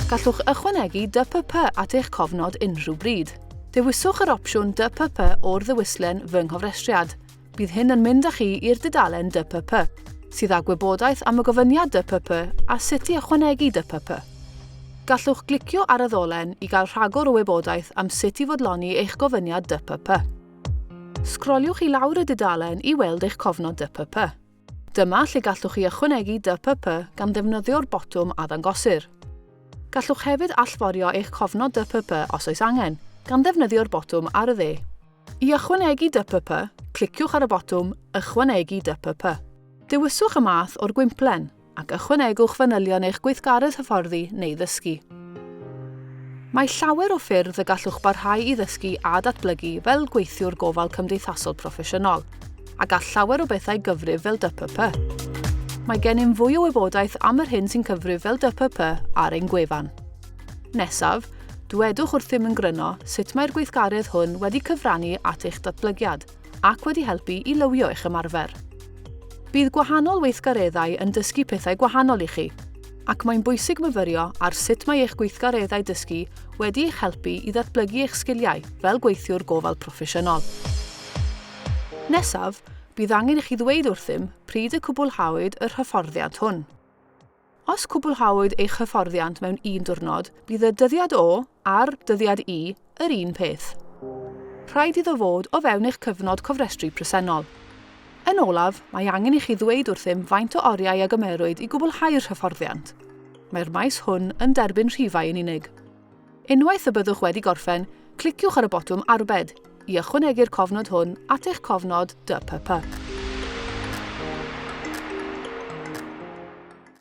Gallwch ychwanegu DPP at eich cofnod unrhyw bryd. Dewiswch yr opsiwn DPP o'r ddewislen fy nghyfrestriad. Bydd hyn yn mynd â chi i'r dudalen DPP, sydd â gwybodaeth am y gofyniad DPP a sut i ychwanegu DPP. Gallwch glicio ar y ddolen i gael rhagor o wybodaeth am sut i fodloni eich gofyniad DPP. Sgroliwch i lawr y dudalen i weld eich cofnod DPP. Dyma lle gallwch chi ychwanegu DPP gan ddefnyddio'r botwm addangosur. Gallwch hefyd allforio eich cofnod DPP os oes angen, gan ddefnyddio'r botwm ar y dde. I ychwanegu DPP, cliciwch ar y botwm Ychwanegu DPP. Dewiswch y math o'r gwymplen ac ychwanegwch fanylion eich gweithgaredd hyfforddi neu ddysgu. Mae llawer o ffyrdd y gallwch barhau i ddysgu a datblygu fel gweithiwr gofal cymdeithasol proffesiynol, a gall llawer o bethau gyfrif fel DPP. Mae gennym fwy o wybodaeth am yr hyn sy'n cyfrif fel DPP ar ein gwefan. Nesaf, dywedwch wrthym yn gryno sut mae'r gweithgaredd hwn wedi cyfrannu at eich datblygiad ac wedi helpu i lywio eich ymarfer. Bydd gwahanol weithgareddau yn dysgu pethau gwahanol i chi, ac mae'n bwysig myfyrio ar sut mae eich gweithgareddau dysgu wedi eich helpu i ddatblygu eich sgiliau fel gweithiwr gofal proffesiynol. Nesaf, bydd angen i chi ddweud wrthym pryd y cwblhawyd yr hyfforddiant hwn. Os cwblhawyd eich hyfforddiant mewn un diwrnod, bydd y dyddiad O a'r dyddiad I yr un peth. Rhaid iddo fod o fewn eich cyfnod cofrestru presennol. Yn olaf, mae angen i chi ddweud wrthym faint o oriau a gymerwyd i gwblhau'r hyfforddiant. Mae'r maes hwn yn derbyn rhifau yn unig. Unwaith y byddwch wedi gorffen, cliciwch ar y botwm Arbed i ychwanegu'r cofnod hwn at eich cofnod DPP.